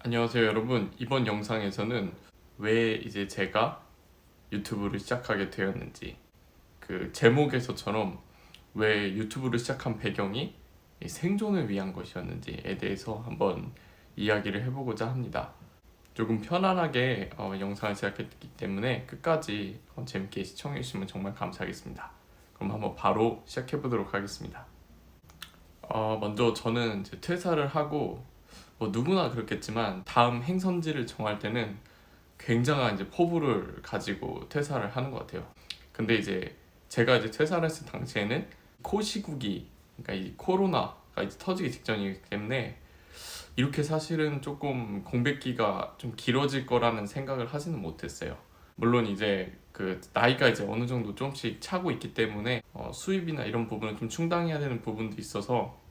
안녕하세요 여러분. 이번 영상에서는 왜 이제 제가 유튜브를 시작하게 되었는지, 그 제목에서처럼 왜 유튜브를 시작한 배경이 이 생존을 위한 것이었는지에 대해서 한번 이야기를 해보고자 합니다. 조금 편안하게 영상을 제작했기 때문에 끝까지 재밌게 시청해 주시면 정말 감사하겠습니다. 그럼 한번 바로 시작해 보도록 하겠습니다. 먼저 저는 이제 퇴사를 하고, 뭐 누구나 그렇겠지만 다음 행선지를 정할 때는 굉장한 이제 포부를 가지고 퇴사를 하는 것 같아요. 근데 이제 제가 이제 퇴사를 했을 당시에는 코시국이, 그러니까 이 코로나가 이제 터지기 직전이기 때문에 이렇게 사실은 조금 공백기가 좀 길어질 거라는 생각을 하지는 못했어요. 물론 이제 그 나이가 이제 어느 정도 조금씩 차고 있기 때문에 수입이나 이런 부분을 좀 충당해야 되는 부분도 있어서,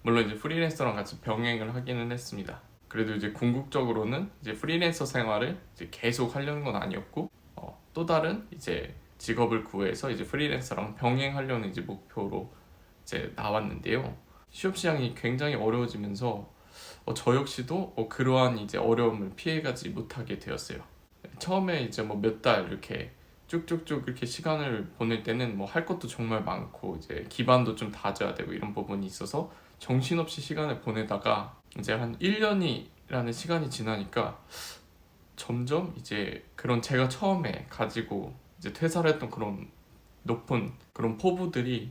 물론 이제 프리랜서랑 같이 병행을 하기는 했습니다. 그래도 이제 궁극적으로는 이제 프리랜서 생활을 이제 계속 하려는 건 아니었고, 또 다른 이제 직업을 구해서 이제 프리랜서랑 병행하려는 이제 목표로 이제 나왔는데요. 취업 시장이 굉장히 어려워지면서 저 역시도 그러한 이제 어려움을 피해가지 못하게 되었어요. 처음에 이제 뭐 몇 달 이렇게 쭉쭉쭉 이렇게 시간을 보낼 때는 뭐 할 것도 정말 많고 이제 기반도 좀 다져야 되고 이런 부분이 있어서 정신없이 시간을 보내다가 이제 한 1년이라는 시간이 지나니까 점점 이제 그런 제가 처음에 가지고 이제 퇴사를 했던 그런 높은 그런 포부들이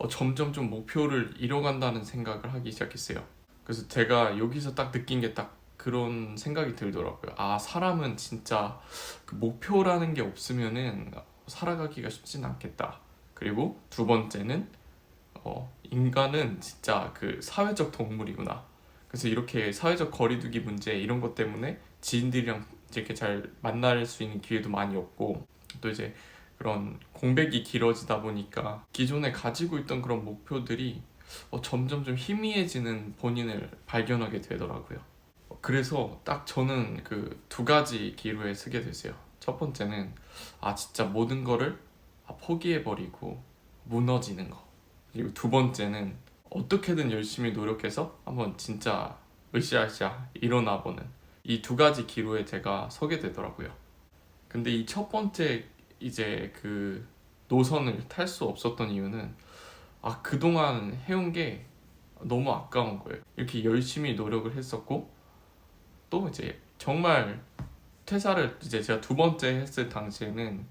점점 좀 목표를 잃어간다는 생각을 하기 시작했어요. 그래서 제가 여기서 딱 느낀 게 딱 그런 생각이 들더라고요. 아, 사람은 진짜 그 목표라는 게 없으면은 살아가기가 쉽진 않겠다. 그리고 두 번째는 인간은 진짜 그 사회적 동물이구나. 그래서 이렇게 사회적 거리두기 문제 이런 것 때문에 지인들이랑 이렇게 잘 만날 수 있는 기회도 많이 없고, 또 이제 그런 공백이 길어지다 보니까 기존에 가지고 있던 그런 목표들이 점점 좀 희미해지는 본인을 발견하게 되더라고요. 그래서 딱 저는 그 두 가지 기로에 서게 됐어요. 첫 번째는 진짜 모든 거를 포기해버리고 무너지는 거. 그리고 두 번째는 어떻게든 열심히 노력해서 한번 진짜 으쌰으쌰 일어나보는, 이 두 가지 기로에 제가 서게 되더라고요. 근데 이 첫 번째 이제 그 노선을 탈 수 없었던 이유는 그동안 해온 게 너무 아까운 거예요. 이렇게 열심히 노력을 했었고, 또 이제 정말 퇴사를 이제 제가 두 번째 했을 당시에는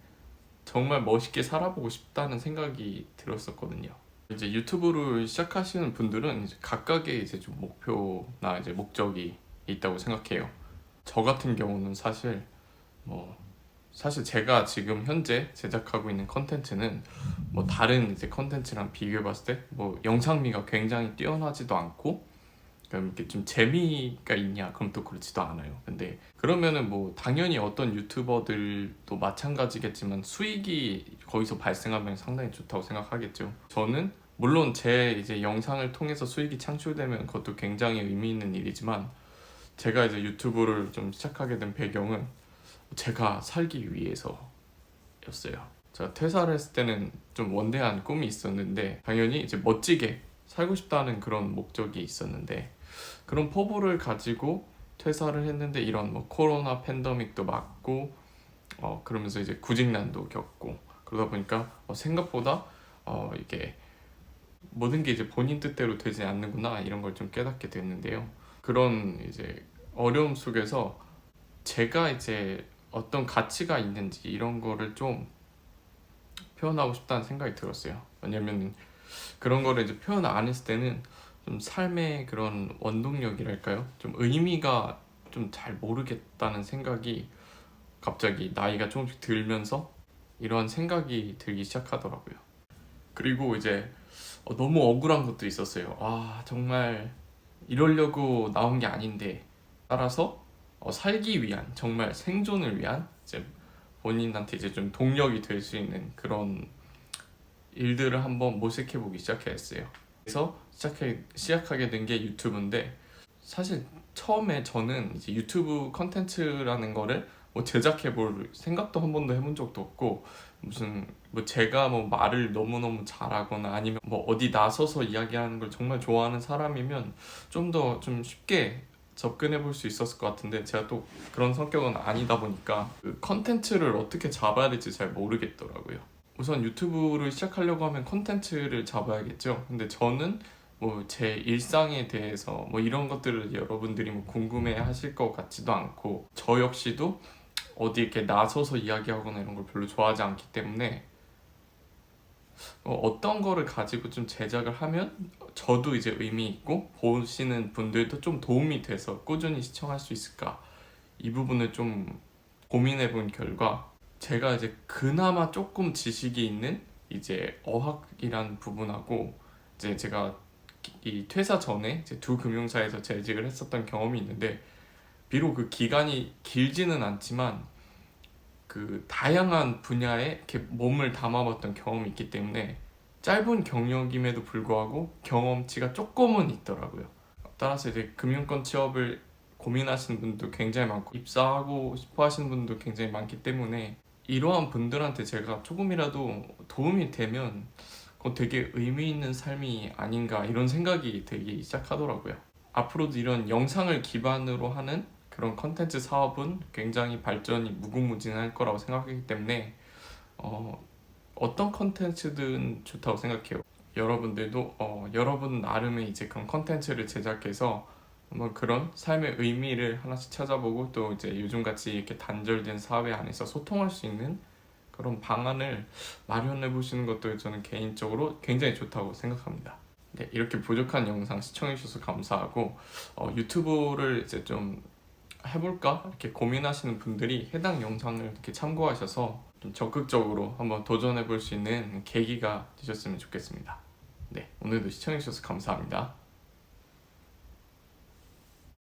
정말 멋있게 살아보고 싶다는 생각이 들었었거든요. 이제 유튜브를 시작하시는 분들은 이제 각각의 이제 좀 목표나 이제 목적이 있다고 생각해요. 저 같은 경우는 사실 제가 지금 현재 제작하고 있는 컨텐츠는 뭐 다른 이제 컨텐츠랑 비교해 봤을 때 뭐 영상미가 굉장히 뛰어나지도 않고, 그럼 이렇게 좀 재미가 있냐? 그럼 또 그렇지도 않아요. 근데 그러면은 뭐 당연히 어떤 유튜버들도 마찬가지겠지만 수익이 거기서 발생하면 상당히 좋다고 생각하겠죠. 저는 물론 제 이제 영상을 통해서 수익이 창출되면 그것도 굉장히 의미 있는 일이지만, 제가 이제 유튜브를 좀 시작하게 된 배경은 제가 살기 위해서였어요. 제가 퇴사를 했을 때는 좀 원대한 꿈이 있었는데, 당연히 이제 멋지게 살고 싶다는 그런 목적이 있었는데, 그런 포부를 가지고 퇴사를 했는데 이런 뭐 코로나 팬데믹도 맞고 그러면서 이제 구직난도 겪고, 그러다 보니까 생각보다 이게 모든 게 이제 본인 뜻대로 되지 않는구나, 이런 걸 좀 깨닫게 됐는데요. 그런 이제 어려움 속에서 제가 이제 어떤 가치가 있는지 이런 거를 좀 표현하고 싶다는 생각이 들었어요. 왜냐면 그런 거를 이제 표현 안 했을 때는 좀 삶의 그런 원동력이랄까요? 좀 의미가 좀 잘 모르겠다는 생각이 갑자기 나이가 조금씩 들면서 이런 생각이 들기 시작하더라고요. 그리고 이제 너무 억울한 것도 있었어요. 정말 이러려고 나온 게 아닌데. 따라서 살기 위한, 정말 생존을 위한 이제 본인한테 이제 좀 동력이 될 수 있는 그런 일들을 한번 모색해 보기 시작했어요. 그래서 시작하게 된 게 유튜브인데, 사실 처음에 저는 이제 유튜브 컨텐츠라는 거를 뭐 제작해 볼 생각도 한 번도 해본 적도 없고, 무슨 뭐 제가 뭐 말을 너무너무 잘하거나 아니면 뭐 어디 나서서 이야기하는 걸 정말 좋아하는 사람이면 좀 더 좀 쉽게 접근해 볼 수 있었을 것 같은데 제가 또 그런 성격은 아니다 보니까 그 컨텐츠를 어떻게 잡아야 될지 잘 모르겠더라고요. 우선 유튜브를 시작하려고 하면 컨텐츠를 잡아야겠죠. 근데 저는 뭐 제 일상에 대해서 뭐 이런 것들을 여러분들이 뭐 궁금해 하실 것 같지도 않고, 저 역시도 어디 이렇게 나서서 이야기하거나 이런 걸 별로 좋아하지 않기 때문에 어떤 거를 가지고 좀 제작을 하면 저도 이제 의미 있고 보시는 분들도 좀 도움이 돼서 꾸준히 시청할 수 있을까, 이 부분을 좀 고민해 본 결과 제가 이제 그나마 조금 지식이 있는 이제 어학이란 부분하고, 이제 제가 이 퇴사 전에 이제 두 금융사에서 재직을 했었던 경험이 있는데, 비록 그 기간이 길지는 않지만 그 다양한 분야에 이렇게 몸을 담아봤던 경험이 있기 때문에 짧은 경력임에도 불구하고 경험치가 조금은 있더라고요. 따라서 이제 금융권 취업을 고민하시는 분도 굉장히 많고 입사하고 싶어 하시는 분도 굉장히 많기 때문에 이러한 분들한테 제가 조금이라도 도움이 되면 그거 되게 의미 있는 삶이 아닌가, 이런 생각이 들기 시작하더라고요. 앞으로도 이런 영상을 기반으로 하는 그런 컨텐츠 사업은 굉장히 발전이 무궁무진할 거라고 생각하기 때문에 어떤 컨텐츠든 좋다고 생각해요. 여러분들도 여러분 나름의 이제 그런 컨텐츠를 제작해서 한번 그런 삶의 의미를 하나씩 찾아보고, 또 이제 요즘같이 이렇게 단절된 사회 안에서 소통할 수 있는 그런 방안을 마련해 보시는 것도 저는 개인적으로 굉장히 좋다고 생각합니다. 네, 이렇게 부족한 영상 시청해 주셔서 감사하고, 유튜브를 이제 좀 해볼까 이렇게 고민하시는 분들이 해당 영상을 이렇게 참고하셔서 좀 적극적으로 한번 도전해 볼 수 있는 계기가 되셨으면 좋겠습니다. 네, 오늘도 시청해 주셔서 감사합니다.